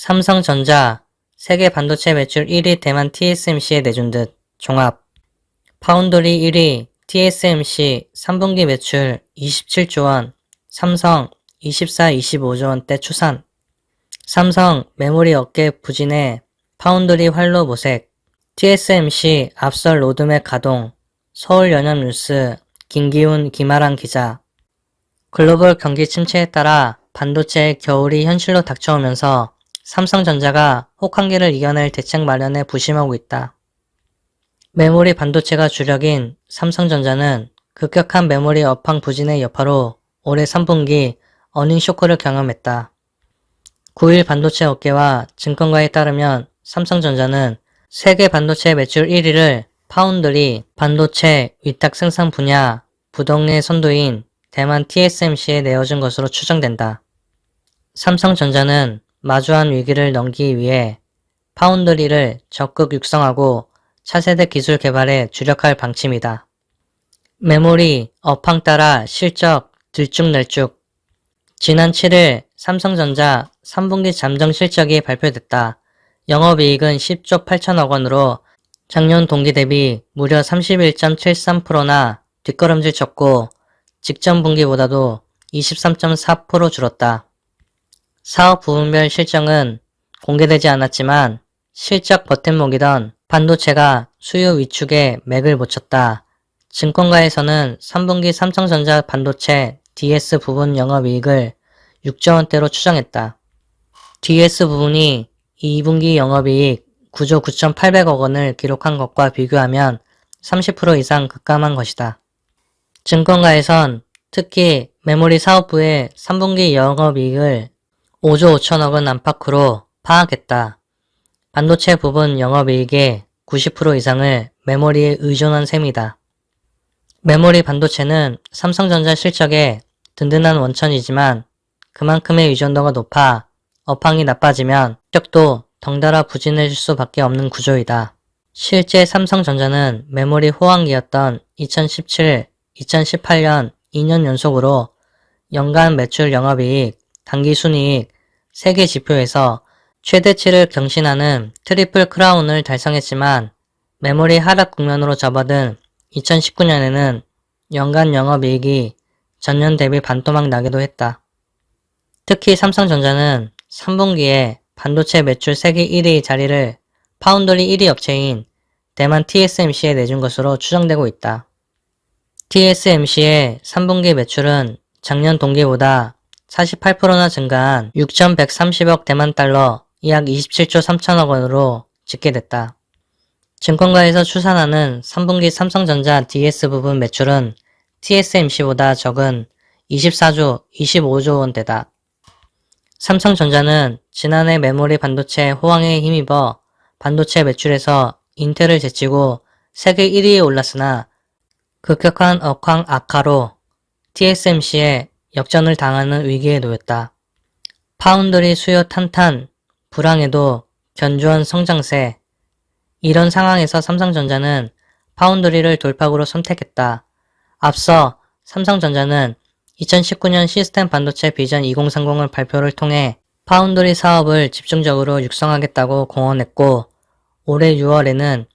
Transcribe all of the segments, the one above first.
삼성전자, 세계 반도체 매출 1위 대만 TSMC에 내준 듯 종합. 파운드리 1위 TSMC 3분기 매출 27조 원, 삼성 24, 25조 원대 추산. 삼성 메모리 업계 부진에 파운드리 활로 모색. TSMC 앞설 로드맵 가동. 서울연합뉴스 김기훈 김아랑 기자. 글로벌 경기 침체에 따라 반도체의 겨울이 현실로 닥쳐오면서 삼성전자가 혹한기를 이겨낼 대책 마련에 부심하고 있다. 메모리 반도체가 주력인 삼성전자는 급격한 메모리 업황 부진의 여파로 올해 3분기 어닝 쇼크를 경험했다. 9일 반도체 업계와 증권가에 따르면 삼성전자는 세계 반도체 매출 1위를 파운드리 반도체 위탁 생산 분야 부동의 선두인 대만 TSMC에 내어준 것으로 추정된다. 삼성전자는 마주한 위기를 넘기기 위해 파운드리를 적극 육성하고 차세대 기술 개발에 주력할 방침이다. 메모리 업황 따라 실적 들쭉날쭉. 지난 7일 삼성전자 3분기 잠정 실적이 발표됐다. 영업이익은 10조 8천억 원으로 작년 동기 대비 무려 31.73%나 뒷걸음질 쳤고 직전 분기보다도 23.4% 줄었다. 사업 부분별 실적은 공개되지 않았지만 실적 버팀목이던 반도체가 수요 위축에 맥을 못 쳤다. 증권가에서는 3분기 삼성전자 반도체 DS 부분 영업이익을 6조 원대로 추정했다. DS 부분이 2분기 영업이익 9조 9,800억 원을 기록한 것과 비교하면 30% 이상 급감한 것이다. 증권가에선 특히 메모리 사업부의 3분기 영업이익을 5조 5천억 원 안팎으로 파악했다. 반도체 부분 영업이익의 90% 이상을 메모리에 의존한 셈이다. 메모리 반도체는 삼성전자 실적의 든든한 원천이지만 그만큼의 의존도가 높아 업황이 나빠지면 실적도 덩달아 부진해질 수밖에 없는 구조이다. 실제 삼성전자는 메모리 호황기였던 2017, 2018년 2년 연속으로 연간 매출 영업이익, 당기순이익, 세계 지표에서 최대치를 경신하는 트리플 크라운을 달성했지만 메모리 하락 국면으로 접어든 2019년에는 연간 영업이익이 전년 대비 반토막 나기도 했다. 특히 삼성전자는 3분기에 반도체 매출 세계 1위 자리를 파운드리 1위 업체인 대만 TSMC에 내준 것으로 추정되고 있다. TSMC의 3분기 매출은 작년 동기보다 48%나 증가한 6,130억 대만 달러, 약 27조 3천억 원으로 집계됐다. 증권가에서 추산하는 3분기 삼성전자 DS 부분 매출은 TSMC보다 적은 24조 25조 원대다. 삼성전자는 지난해 메모리 반도체 호황에 힘입어 반도체 매출에서 인텔을 제치고 세계 1위에 올랐으나 급격한 업황 악화로 TSMC에 역전을 당하는 위기에 놓였다. 파운드리 수요 탄탄, 불황에도 견조한 성장세. 이런 상황에서 삼성전자는 파운드리를 돌파구로 선택했다. 앞서 삼성전자는 2019년 시스템 반도체 비전 2030을 발표를 통해 파운드리 사업을 집중적으로 육성하겠다고 공언했고 올해 6월에는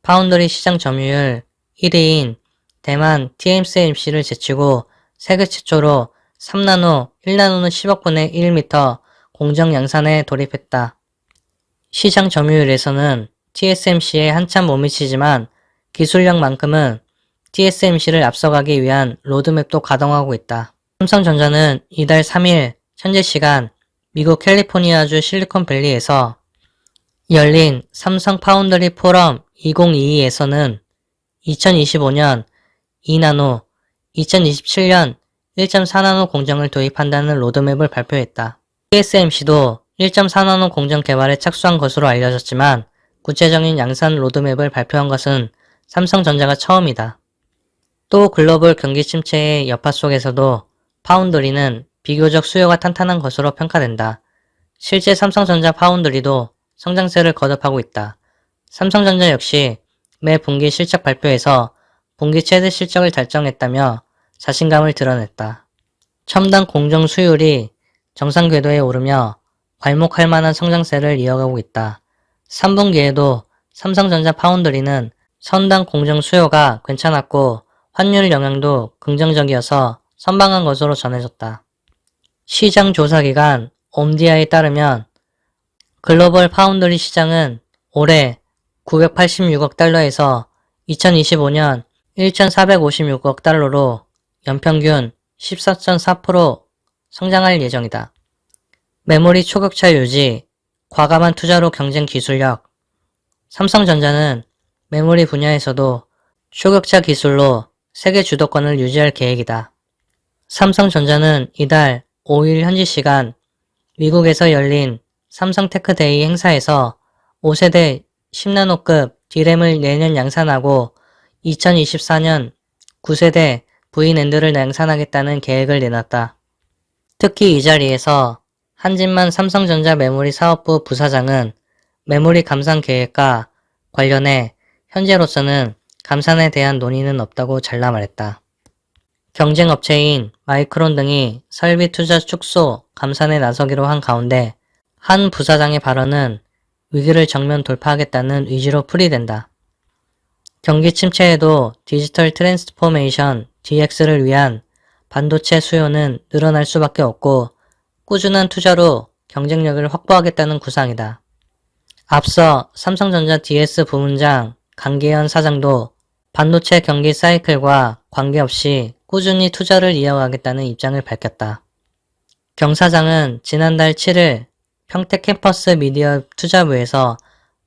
파운드리 시장 점유율 1위인 대만 TSMC를 제치고 세계 최초로 3나노, 1나노는 10억분의 1m 공정 양산에 돌입했다. 시장 점유율에서는 TSMC에 한참 못 미치지만 기술력만큼은 TSMC를 앞서가기 위한 로드맵도 가동하고 있다. 삼성전자는 이달 3일 현재 시간 미국 캘리포니아주 실리콘밸리에서 열린 삼성 파운드리 포럼 2022에서는 2025년 2나노, 2027년 1.4나노 공정을 도입한다는 로드맵을 발표했다. TSMC도 1.4나노 공정 개발에 착수한 것으로 알려졌지만 구체적인 양산 로드맵을 발표한 것은 삼성전자가 처음이다. 또 글로벌 경기 침체의 여파 속에서도 파운드리는 비교적 수요가 탄탄한 것으로 평가된다. 실제 삼성전자 파운드리도 성장세를 거듭하고 있다. 삼성전자 역시 매 분기 실적 발표에서 분기 최대 실적을 달성했다며 자신감을 드러냈다. 첨단 공정 수율이 정상 궤도에 오르며 괄목할 만한 성장세를 이어가고 있다. 3분기에도 삼성전자 파운드리는 선당 공정 수요가 괜찮았고 환율 영향도 긍정적이어서 선방한 것으로 전해졌다. 시장 조사기관 옴디아에 따르면 글로벌 파운드리 시장은 올해 986억 달러에서 2025년 1,456억 달러로 연평균 14.4% 성장할 예정이다. 메모리 초격차 유지, 과감한 투자로 경쟁 기술력. 삼성전자는 메모리 분야에서도 초격차 기술로 세계 주도권을 유지할 계획이다. 삼성전자는 이달 5일 현지 시간 미국에서 열린 삼성 테크데이 행사에서 5세대 10나노급 D램을 내년 양산하고 2024년 9세대 V낸드를 양산하겠다는 계획을 내놨다. 특히 이 자리에서 한진만 삼성전자 메모리 사업부 부사장은 메모리 감산 계획과 관련해 현재로서는 감산에 대한 논의는 없다고 잘라 말했다. 경쟁 업체인 마이크론 등이 설비 투자 축소, 감산에 나서기로 한 가운데 한 부사장의 발언은 위기를 정면 돌파하겠다는 의지로 풀이된다. 경기 침체에도 디지털 트랜스포메이션 DX를 위한 반도체 수요는 늘어날 수밖에 없고 꾸준한 투자로 경쟁력을 확보하겠다는 구상이다. 앞서 삼성전자 DS 부문장 강계현 사장도 반도체 경기 사이클과 관계없이 꾸준히 투자를 이어가겠다는 입장을 밝혔다. 경 사장은 지난달 7일 평택캠퍼스 미디어 투자부에서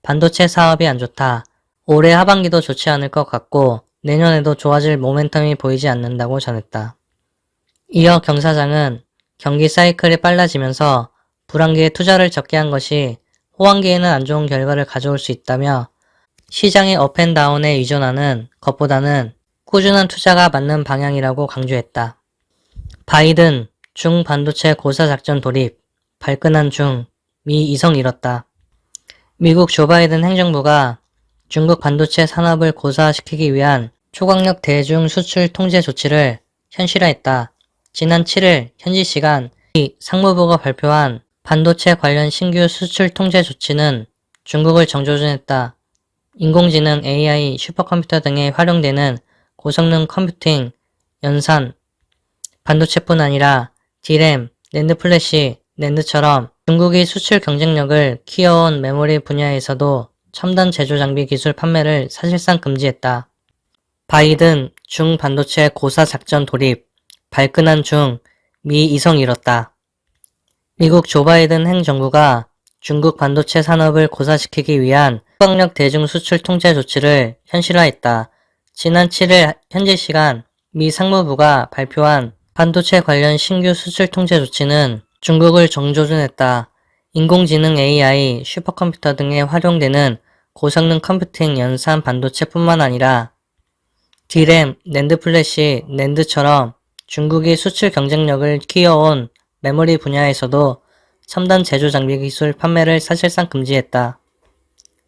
반도체 사업이 안 좋다. 올해 하반기도 좋지 않을 것 같고 내년에도 좋아질 모멘텀이 보이지 않는다고 전했다. 이어 경 사장은 경기 사이클이 빨라지면서 불황기에 투자를 적게 한 것이 호황기에는 안 좋은 결과를 가져올 수 있다며 시장의 업앤다운에 의존하는 것보다는 꾸준한 투자가 맞는 방향이라고 강조했다. 바이든 중반도체 고사 작전 돌입, 발끈한 중, 미 이성 잃었다. 미국 조 바이든 행정부가 중국 반도체 산업을 고사시키기 위한 초강력 대중 수출 통제 조치를 현실화했다. 지난 7일 현지 시간 미 상무부가 발표한 반도체 관련 신규 수출 통제 조치는 중국을 정조준했다. 인공지능 AI 슈퍼컴퓨터 등에 활용되는 고성능 컴퓨팅, 연산, 반도체뿐 아니라 D램, 낸드 플래시, 낸드처럼 중국이 수출 경쟁력을 키워온 메모리 분야에서도 첨단 제조 장비 기술 판매를 사실상 금지했다. 바이든 중반도체 고사 작전 돌입, 발끈한 중, 미 이성 잃었다. 미국 조 바이든 행정부가 중국 반도체 산업을 고사시키기 위한 초강력 대중 수출 통제 조치를 현실화했다. 지난 7일 현지 시간 미 상무부가 발표한 반도체 관련 신규 수출 통제 조치는 중국을 정조준했다. 인공지능 AI, 슈퍼컴퓨터 등에 활용되는 고성능 컴퓨팅 연산 반도체뿐만 아니라 D램, 낸드 플래시, 낸드처럼 중국이 수출 경쟁력을 키워온 메모리 분야에서도 첨단 제조 장비 기술 판매를 사실상 금지했다.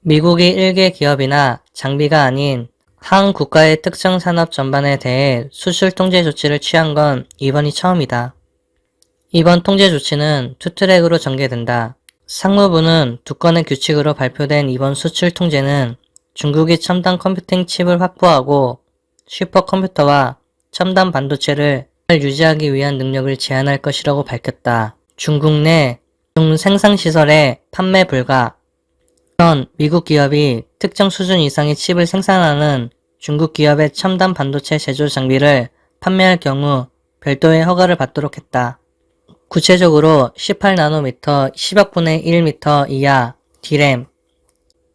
미국이 일개 기업이나 장비가 아닌 한 국가의 특정 산업 전반에 대해 수출 통제 조치를 취한 건 이번이 처음이다. 이번 통제 조치는 투트랙으로 전개된다. 상무부는 두 건의 규칙으로 발표된 이번 수출 통제는 중국이 첨단 컴퓨팅 칩을 확보하고 슈퍼컴퓨터와 첨단 반도체를 유지하기 위한 능력을 제한할 것이라고 밝혔다. 중국 내 중생산시설에 판매 불가. 현 미국 기업이 특정 수준 이상의 칩을 생산하는 중국 기업의 첨단 반도체 제조 장비를 판매할 경우 별도의 허가를 받도록 했다. 구체적으로 18나노미터 10억분의 1m 이하 D램,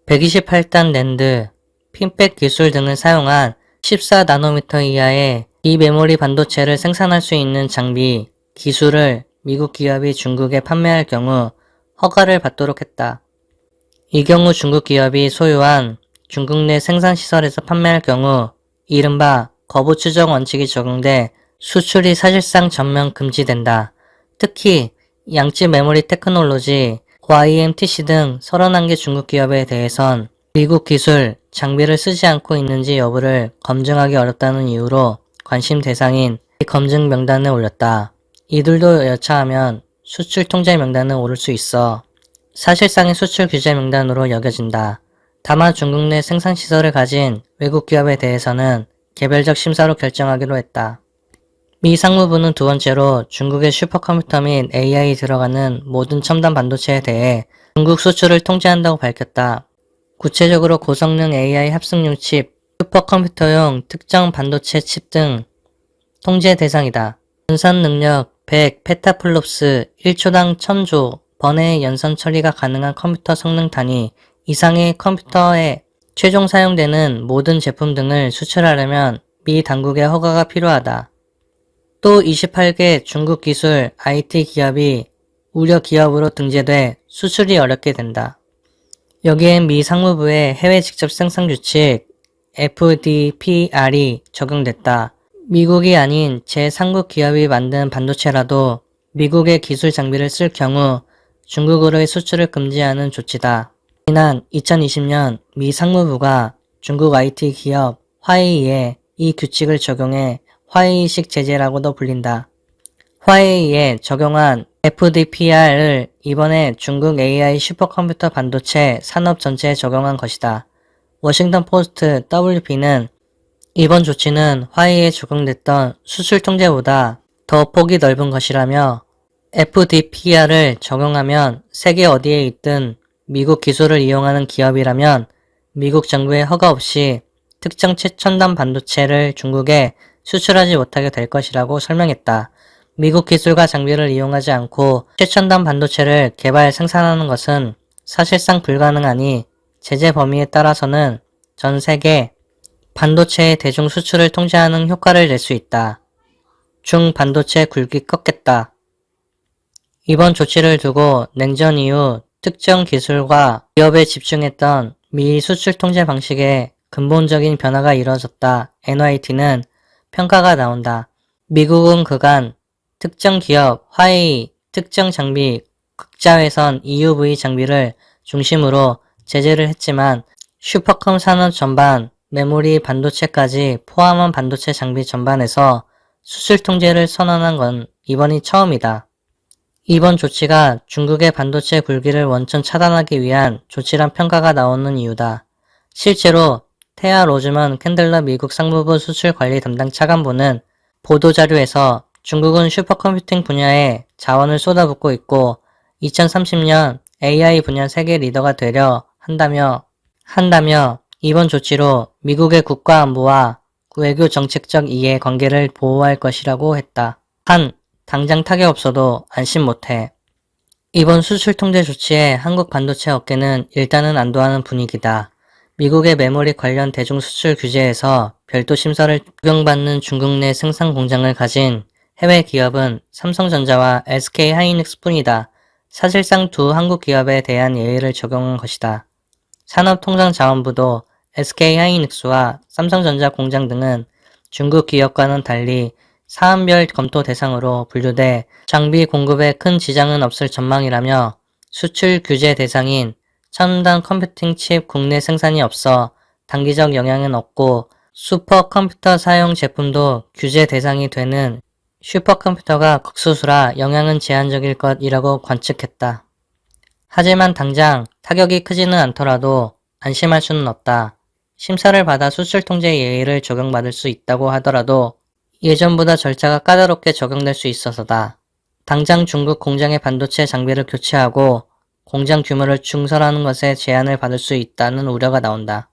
128단 낸드, 핀백 기술 등을 사용한 14나노미터 이하의 이 메모리 반도체를 생산할 수 있는 장비, 기술을 미국 기업이 중국에 판매할 경우 허가를 받도록 했다. 이 경우 중국 기업이 소유한 중국 내 생산시설에서 판매할 경우 이른바 거부 추정 원칙이 적용돼 수출이 사실상 전면 금지된다. 특히 양치 메모리 테크놀로지, YMTC 등 31개 중국 기업에 대해선 미국 기술, 장비를 쓰지 않고 있는지 여부를 검증하기 어렵다는 이유로 관심 대상인 검증 명단에 올렸다. 이들도 여차하면 수출 통제 명단에 오를 수 있어 사실상의 수출 규제 명단으로 여겨진다. 다만 중국 내 생산시설을 가진 외국 기업에 대해서는 개별적 심사로 결정하기로 했다. 미 상무부는 두 번째로 중국의 슈퍼컴퓨터 및 AI 들어가는 모든 첨단 반도체에 대해 중국 수출을 통제한다고 밝혔다. 구체적으로 고성능 AI 합성용 칩, 슈퍼컴퓨터용 특정 반도체 칩 등 통제 대상이다. 연산 능력 100 페타플롭스 1초당 1000조 번의 연산 처리가 가능한 컴퓨터 성능 단위 이상의 컴퓨터에 최종 사용되는 모든 제품 등을 수출하려면 미 당국의 허가가 필요하다. 또 28개 중국 기술 IT 기업이 우려 기업으로 등재돼 수출이 어렵게 된다. 여기엔 미 상무부의 해외 직접 생산 규칙 FDPR이 적용됐다. 미국이 아닌 제3국 기업이 만든 반도체라도 미국의 기술 장비를 쓸 경우 중국으로의 수출을 금지하는 조치다. 지난 2020년 미 상무부가 중국 IT 기업 화웨이에 이 규칙을 적용해 화웨이식 제재라고도 불린다. 화웨이에 적용한 FDPR을 이번에 중국 AI 슈퍼컴퓨터 반도체 산업 전체에 적용한 것이다. 워싱턴 포스트 WP는 이번 조치는 화웨이에 적용됐던 수출 통제보다 더 폭이 넓은 것이라며 FDPR을 적용하면 세계 어디에 있든 미국 기술을 이용하는 기업이라면 미국 정부의 허가 없이 특정 최첨단 반도체를 중국에 수출하지 못하게 될 것이라고 설명했다. 미국 기술과 장비를 이용하지 않고 최첨단 반도체를 개발 생산하는 것은 사실상 불가능하니 제재 범위에 따라서는 전 세계 반도체의 대중 수출을 통제하는 효과를 낼 수 있다. 중반도체 굴기 꺾겠다. 이번 조치를 두고 냉전 이후 특정 기술과 기업에 집중했던 미 수출 통제 방식에 근본적인 변화가 이뤄졌다. NYT는 평가가 나온다. 미국은 그간 특정 기업, 화웨이, 특정 장비, 극자외선 EUV 장비를 중심으로 제재를 했지만 슈퍼컴 산업 전반, 메모리 반도체까지 포함한 반도체 장비 전반에서 수출 통제를 선언한 건 이번이 처음이다. 이번 조치가 중국의 반도체 굴기를 원천 차단하기 위한 조치란 평가가 나오는 이유다. 실제로 테아 로즈먼 캔들러 미국 상무부 수출 관리 담당 차관보는 보도자료에서 중국은 슈퍼컴퓨팅 분야에 자원을 쏟아붓고 있고 2030년 AI 분야 세계 리더가 되려 한다며 이번 조치로 미국의 국가 안보와 외교 정책적 이해 관계를 보호할 것이라고 했다. 당장 타격 없어도 안심 못해. 이번 수출 통제 조치에 한국 반도체 업계는 일단은 안도하는 분위기다. 미국의 메모리 관련 대중 수출 규제에서 별도 심사를 적용받는 중국 내 생산 공장을 가진 해외 기업은 삼성전자와 SK하이닉스뿐이다. 사실상 두 한국 기업에 대한 예외를 적용한 것이다. 산업통상자원부도 SK하이닉스와 삼성전자 공장 등은 중국 기업과는 달리 사안별 검토 대상으로 분류돼 장비 공급에 큰 지장은 없을 전망이라며 수출 규제 대상인 첨단 컴퓨팅 칩 국내 생산이 없어 단기적 영향은 없고 슈퍼컴퓨터 사용 제품도 규제 대상이 되는 슈퍼컴퓨터가 극소수라 영향은 제한적일 것이라고 관측했다. 하지만 당장 타격이 크지는 않더라도 안심할 수는 없다. 심사를 받아 수출 통제 예외를 적용받을 수 있다고 하더라도 예전보다 절차가 까다롭게 적용될 수 있어서다. 당장 중국 공장의 반도체 장비를 교체하고 공장 규모를 증설하는 것에 제한을 받을 수 있다는 우려가 나온다.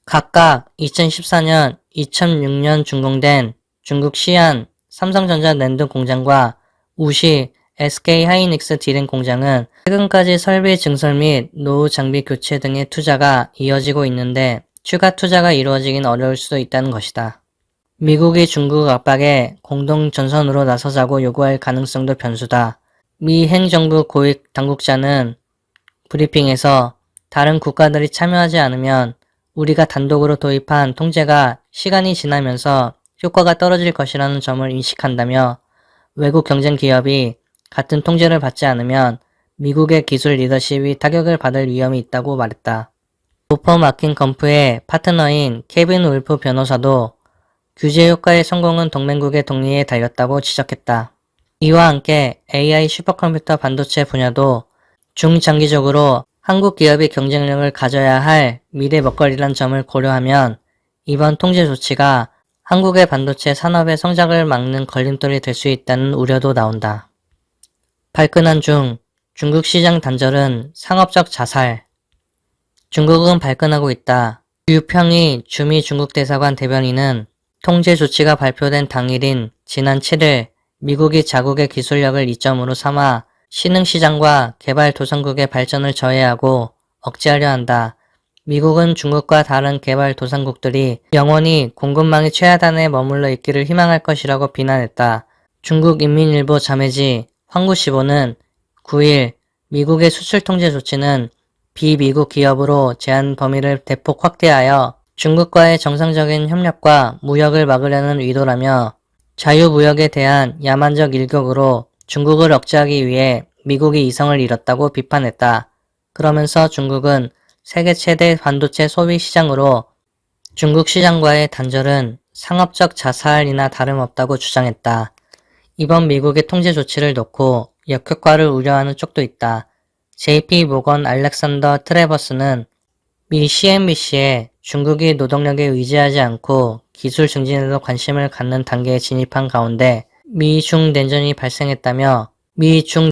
각각 2014년, 2006년 준공된 중국 시안 삼성전자 낸드 공장과 우시 SK하이닉스 디램 공장은 최근까지 설비 증설 및 노후 장비 교체 등의 투자가 이어지고 있는데 추가 투자가 이루어지긴 어려울 수도 있다는 것이다. 미국이 중국 압박에 공동 전선으로 나서자고 요구할 가능성도 변수다. 미 행정부 고위 당국자는 브리핑에서 다른 국가들이 참여하지 않으면 우리가 단독으로 도입한 통제가 시간이 지나면서 효과가 떨어질 것이라는 점을 인식한다며 외국 경쟁 기업이 같은 통제를 받지 않으면 미국의 기술 리더십이 타격을 받을 위험이 있다고 말했다. 로퍼 마킨 검프의 파트너인 케빈 울프 변호사도 규제 효과의 성공은 동맹국의 동의에 달렸다고 지적했다. 이와 함께 AI 슈퍼컴퓨터 반도체 분야도 중장기적으로 한국 기업이 경쟁력을 가져야 할 미래 먹거리란 점을 고려하면 이번 통제 조치가 한국의 반도체 산업의 성장을 막는 걸림돌이 될 수 있다는 우려도 나온다. 발끈한 중국 시장 단절은 상업적 자살. 중국은 발끈하고 있다. 유평희 주미 중국 대사관 대변인은 통제 조치가 발표된 당일인 지난 7일 미국이 자국의 기술력을 이점으로 삼아 신흥시장과 개발도상국의 발전을 저해하고 억제하려 한다. 미국은 중국과 다른 개발도상국들이 영원히 공급망의 최하단에 머물러 있기를 희망할 것이라고 비난했다. 중국인민일보 자매지 황구시보는 9일 미국의 수출 통제 조치는 비미국 기업으로 제한 범위를 대폭 확대하여 중국과의 정상적인 협력과 무역을 막으려는 의도라며 자유무역에 대한 야만적 일격으로 중국을 억제하기 위해 미국이 이성을 잃었다고 비판했다. 그러면서 중국은 세계 최대 반도체 소비 시장으로 중국 시장과의 단절은 상업적 자살이나 다름없다고 주장했다. 이번 미국의 통제 조치를 놓고 역효과를 우려하는 쪽도 있다. JP 모건 알렉산더 트래버스는 미 CNBC에 중국이 노동력에 의지하지 않고 기술 증진에도 관심을 갖는 단계에 진입한 가운데 미중 냉전이 발생했다며 미중